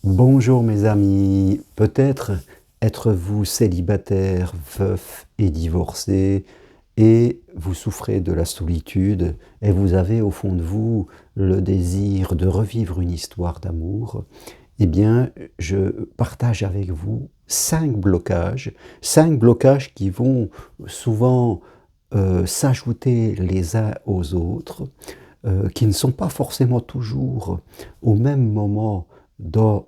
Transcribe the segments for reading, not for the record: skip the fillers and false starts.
Bonjour mes amis, peut-être êtes-vous célibataire, veuf et divorcé et vous souffrez de la solitude et vous avez au fond de vous le désir de revivre une histoire d'amour. Eh bien, je partage avec vous 5 blocages qui vont souvent s'ajouter les uns aux autres, qui ne sont pas forcément toujours au même moment dans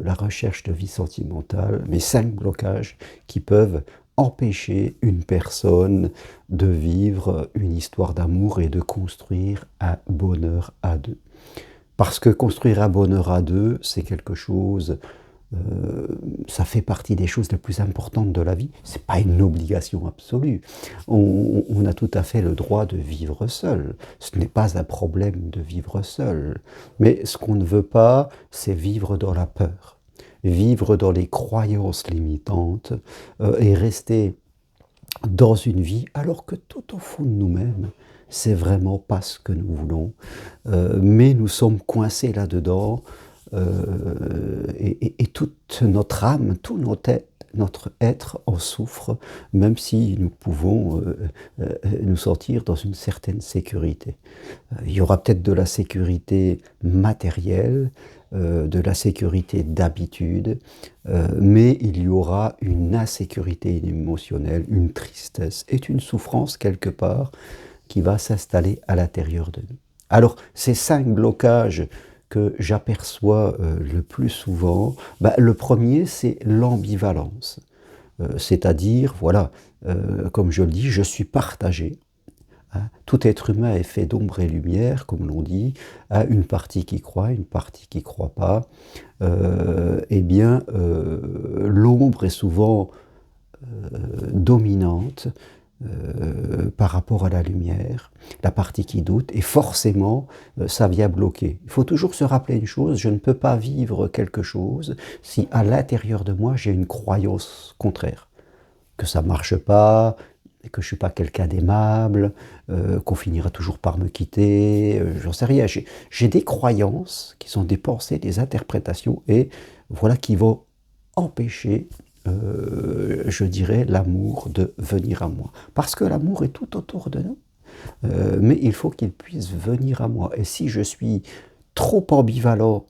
la recherche de vie sentimentale, mais 5 blocages qui peuvent empêcher une personne de vivre une histoire d'amour et de construire un bonheur à deux. Parce que construire un bonheur à deux, c'est quelque chose, ça fait partie des choses les plus importantes de la vie. C'est pas une obligation absolue. On a tout à fait le droit de vivre seul. Ce n'est pas un problème de vivre seul. Mais ce qu'on ne veut pas, c'est vivre dans la peur, vivre dans les croyances limitantes et rester dans une vie alors que tout au fond de nous-mêmes, c'est vraiment pas ce que nous voulons. Mais nous sommes coincés là-dedans et toute notre âme, tout notre être en souffre, même si nous pouvons nous sentir dans une certaine sécurité. Il y aura peut-être de la sécurité matérielle, de la sécurité d'habitude, mais il y aura une insécurité émotionnelle, une tristesse et une souffrance quelque part qui va s'installer à l'intérieur de nous. Alors, ces 5 blocages que j'aperçois le plus souvent, le premier, c'est l'ambivalence. C'est-à-dire, voilà, comme je le dis, je suis partagé. Hein. Tout être humain est fait d'ombre et lumière, comme l'on dit, hein, une partie qui croit, une partie qui ne croit pas. L'ombre est souvent dominante par rapport à la lumière, la partie qui doute, et forcément, ça vient bloquer. Il faut toujours se rappeler une chose, je ne peux pas vivre quelque chose si à l'intérieur de moi j'ai une croyance contraire, que ça ne marche pas, que je ne suis pas quelqu'un d'aimable, qu'on finira toujours par me quitter, j'en sais rien. J'ai des croyances qui sont des pensées, des interprétations, et voilà qui vont empêcher, je dirais, l'amour de venir à moi. Parce que l'amour est tout autour de nous, mais il faut qu'il puisse venir à moi. Et si je suis trop ambivalent,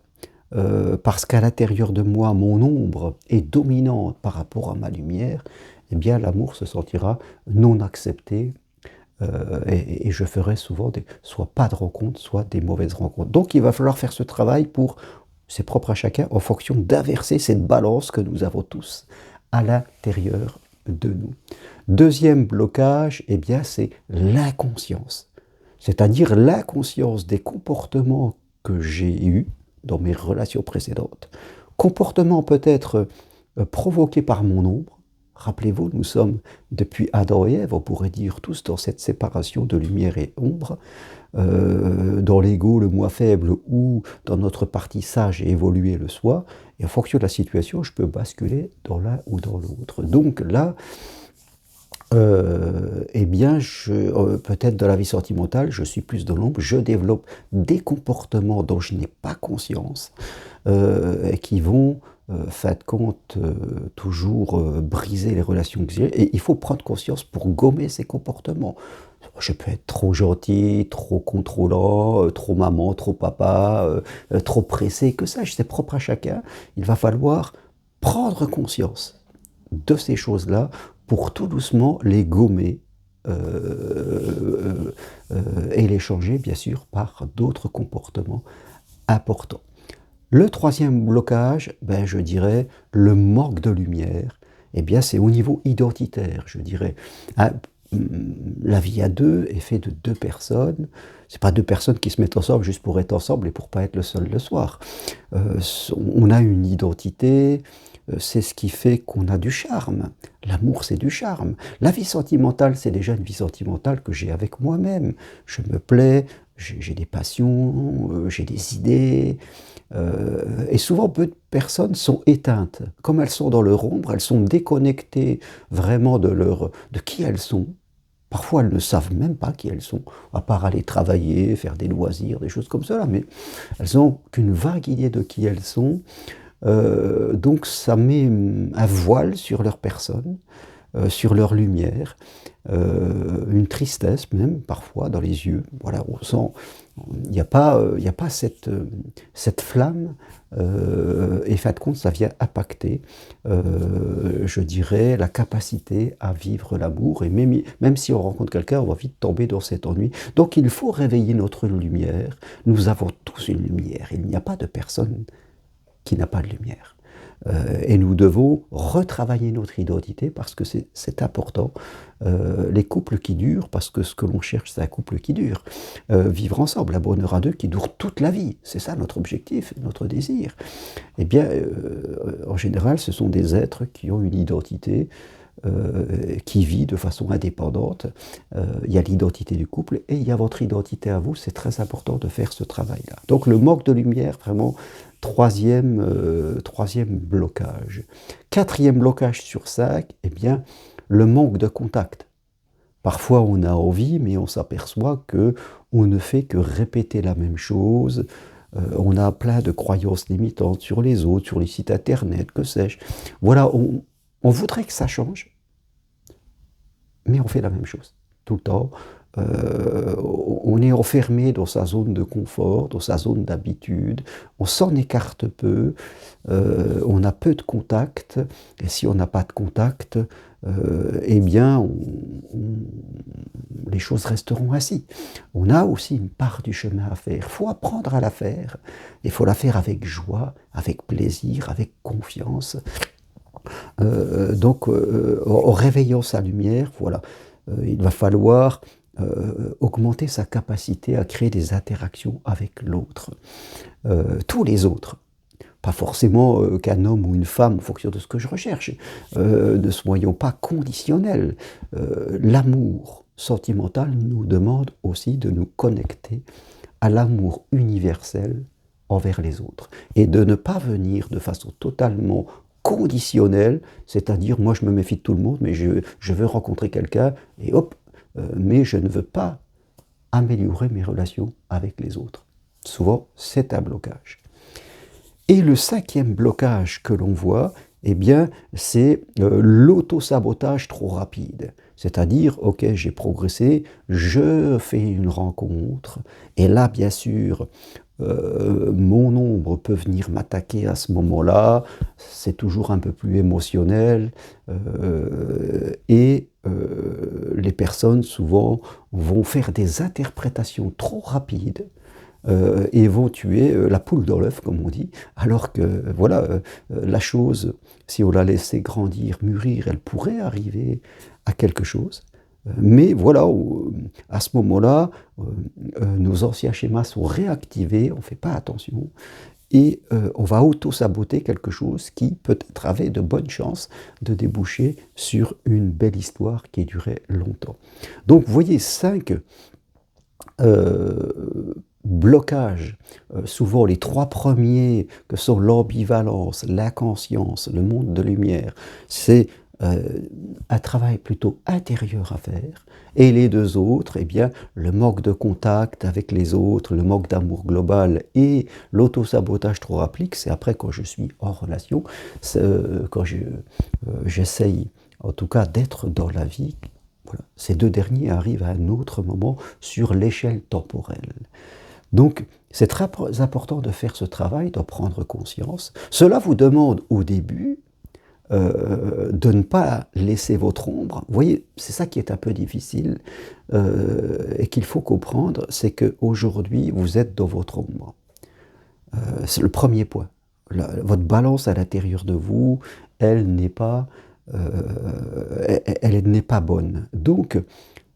parce qu'à l'intérieur de moi, mon ombre est dominante par rapport à ma lumière, eh bien l'amour se sentira non accepté, et je ferai souvent soit pas de rencontres, soit des mauvaises rencontres. Donc il va falloir faire ce travail pour, c'est propre à chacun, en fonction d'inverser cette balance que nous avons tous à l'intérieur de nous. Deuxième blocage, eh bien, c'est l'inconscience. C'est-à-dire l'inconscience des comportements que j'ai eus dans mes relations précédentes. Comportements peut-être provoqués par mon ombre. Rappelez-vous, nous sommes depuis Adam et Ève, on pourrait dire tous dans cette séparation de lumière et ombre, dans l'ego, le moi faible, ou dans notre partie sage et évoluer le soi, et en fonction de la situation, je peux basculer dans l'un ou dans l'autre. Donc là, eh bien, peut-être dans la vie sentimentale, je suis plus dans l'ombre, je développe des comportements dont je n'ai pas conscience, et qui vont, fin de compte, toujours briser les relations que j'ai. Et il faut prendre conscience pour gommer ces comportements. Je peux être trop gentil, trop contrôlant, trop maman, trop papa, trop pressé, que sais-je, c'est propre à chacun. Il va falloir prendre conscience de ces choses-là pour tout doucement les gommer, et les changer, bien sûr, par d'autres comportements importants. Le troisième blocage, je dirais, le manque de lumière, eh bien, c'est au niveau identitaire, je dirais. Hein, la vie à deux est faite de 2 personnes. C'est pas 2 personnes qui se mettent ensemble juste pour être ensemble et pour pas être le seul le soir. On a une identité, c'est ce qui fait qu'on a du charme. L'amour, c'est du charme. La vie sentimentale, c'est déjà une vie sentimentale que j'ai avec moi-même. Je me plais, j'ai des passions, j'ai des idées. Et souvent, peu de personnes sont éteintes. Comme elles sont dans leur ombre, elles sont déconnectées vraiment de qui elles sont. Parfois, elles ne savent même pas qui elles sont, à part aller travailler, faire des loisirs, des choses comme cela, mais elles n'ont qu'une vague idée de qui elles sont. Donc ça met un voile sur leur personne, sur leur lumière, une tristesse même parfois dans les yeux. Voilà, on sent, il n'y a pas cette flamme, et fin de compte, ça vient impacter, je dirais, la capacité à vivre l'amour. Et même si on rencontre quelqu'un, on va vite tomber dans cet ennui. Donc il faut réveiller notre lumière. Nous avons tous une lumière. Il n'y a pas de personne qui n'a pas de lumière. Et nous devons retravailler notre identité parce que c'est important. Les couples qui durent, parce que ce que l'on cherche, c'est un couple qui dure. Vivre ensemble, un bonheur à deux qui dure toute la vie. C'est ça notre objectif, notre désir. Eh bien, en général, ce sont des êtres qui ont une identité qui vit de façon indépendante. Il y a l'identité du couple et il y a votre identité à vous. C'est très important de faire ce travail-là. Donc le manque de lumière, vraiment, troisième blocage. Quatrième blocage sur 5, eh bien, le manque de contact. Parfois on a envie, mais on s'aperçoit qu'on ne fait que répéter la même chose. On a plein de croyances limitantes sur les autres, sur les sites internet, que sais-je. Voilà, on voudrait que ça change, mais on fait la même chose tout le temps. On est enfermé dans sa zone de confort, dans sa zone d'habitude, on s'en écarte peu, on a peu de contact, et si on n'a pas de contact, eh bien, les choses resteront ainsi. On a aussi une part du chemin à faire. Il faut apprendre à la faire, il faut la faire avec joie, avec plaisir, avec confiance. Donc, en réveillant sa lumière, voilà, il va falloir augmenter sa capacité à créer des interactions avec l'autre. Tous les autres. Pas forcément qu'un homme ou une femme, en fonction de ce que je recherche. Ne soyons pas conditionnels. L'amour sentimental nous demande aussi de nous connecter à l'amour universel envers les autres. Et de ne pas venir de façon totalement conditionnelle, c'est-à-dire moi je me méfie de tout le monde, mais je veux rencontrer quelqu'un, et hop, mais je ne veux pas améliorer mes relations avec les autres. Souvent, c'est un blocage. Et le cinquième blocage que l'on voit, eh bien, c'est l'auto-sabotage trop rapide. C'est-à-dire, ok, j'ai progressé, je fais une rencontre, et là, bien sûr, mon ombre peut venir m'attaquer à ce moment-là, c'est toujours un peu plus émotionnel, et les personnes, souvent, vont faire des interprétations trop rapides, et vont tuer la poule dans l'œuf, comme on dit, alors que voilà, la chose, si on la laissait grandir, mûrir, elle pourrait arriver à quelque chose. Mais voilà, à ce moment-là, nos anciens schémas sont réactivés, on ne fait pas attention, et on va auto-saboter quelque chose qui peut-être avait de bonnes chances de déboucher sur une belle histoire qui durait longtemps. Donc vous voyez, 5 blocages, souvent les 3 premiers que sont l'ambivalence, l'inconscience, le monde de lumière, c'est un travail plutôt intérieur à faire, et les 2 autres, eh bien, le manque de contact avec les autres, le manque d'amour global et l'auto-sabotage trop rapide, c'est après quand je suis en relation, quand j'essaye en tout cas d'être dans la vie. Voilà. Ces 2 derniers arrivent à un autre moment sur l'échelle temporelle. Donc, c'est très important de faire ce travail, d'en prendre conscience. Cela vous demande au début de ne pas laisser votre ombre. Vous voyez, c'est ça qui est un peu difficile et qu'il faut comprendre, c'est qu'aujourd'hui, vous êtes dans votre ombre. C'est le premier point. Votre balance à l'intérieur de vous, elle n'est pas bonne. Donc,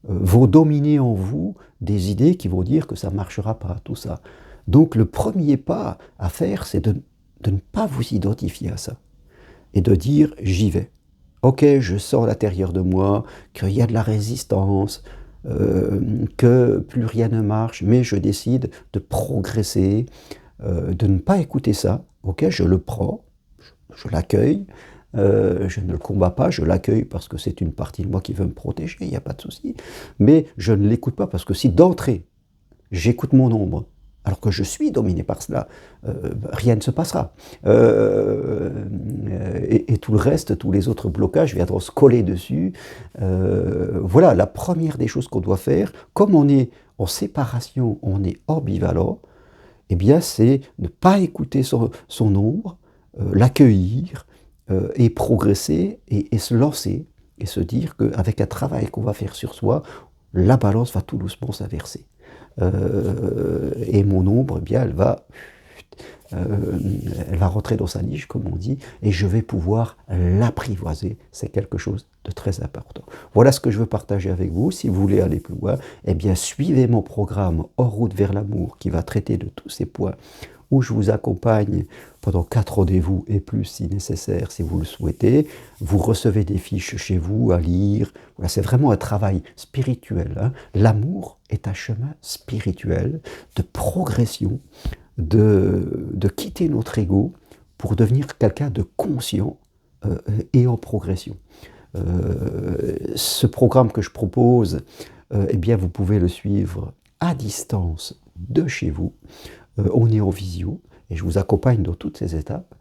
vont dominer en vous des idées qui vont dire que ça ne marchera pas, tout ça. Donc le premier pas à faire, c'est de ne pas vous identifier à ça. Et de dire, j'y vais. Ok, je sens à l'intérieur de moi qu'il y a de la résistance, que plus rien ne marche, mais je décide de progresser, de ne pas écouter ça. Ok, je le prends, je l'accueille, je ne le combats pas, je l'accueille parce que c'est une partie de moi qui veut me protéger, il n'y a pas de souci. Mais je ne l'écoute pas parce que si d'entrée, j'écoute mon ombre, alors que je suis dominé par cela, rien ne se passera. Et tout le reste, tous les autres blocages viendront se coller dessus. Voilà, la première des choses qu'on doit faire, comme on est en séparation, on est ambivalent, eh bien c'est ne pas écouter son ombre, l'accueillir et progresser et se lancer et se dire qu'avec un travail qu'on va faire sur soi, la balance va tout doucement s'inverser. Et mon ombre, eh bien, elle va rentrer dans sa niche, comme on dit, et je vais pouvoir l'apprivoiser. C'est quelque chose de très important. Voilà ce que je veux partager avec vous. Si vous voulez aller plus loin, eh bien, suivez mon programme En route vers l'amour qui va traiter de tous ces points où je vous accompagne pendant 4 rendez-vous et plus si nécessaire, si vous le souhaitez. Vous recevez des fiches chez vous à lire. Voilà, c'est vraiment un travail spirituel, hein. L'amour est un chemin spirituel de progression, de quitter notre ego pour devenir quelqu'un de conscient et en progression. Ce programme que je propose, eh bien, vous pouvez le suivre à distance de chez vous. On est en visio et je vous accompagne dans toutes ces étapes.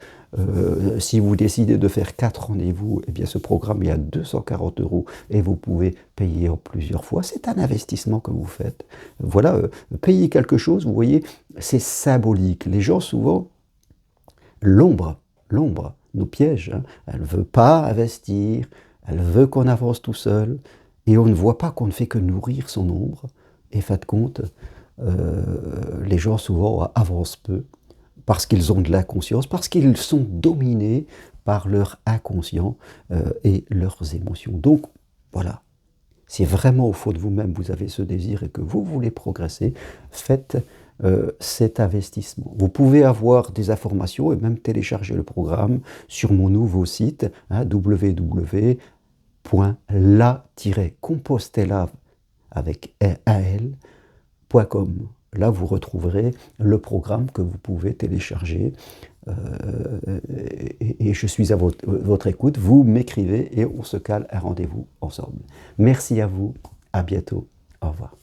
Si vous décidez de faire 4 rendez-vous, eh bien ce programme est à 240 € et vous pouvez payer en plusieurs fois. C'est un investissement que vous faites. Voilà, payer quelque chose, vous voyez, c'est symbolique. Les gens souvent, l'ombre nous piège, hein. Elle ne veut pas investir, elle veut qu'on avance tout seul et on ne voit pas qu'on ne fait que nourrir son ombre. Et fin de compte, les gens souvent avancent peu parce qu'ils ont de l'inconscience, parce qu'ils sont dominés par leur inconscient et leurs émotions. Donc voilà, si vraiment au fond de vous-même vous avez ce désir et que vous voulez progresser, faites cet investissement. Vous pouvez avoir des informations et même télécharger le programme sur mon nouveau site, hein, www.la-compostela avec al.com. Là, vous retrouverez le programme que vous pouvez télécharger. Et je suis à votre écoute. Vous m'écrivez et on se cale un rendez-vous ensemble. Merci à vous. À bientôt. Au revoir.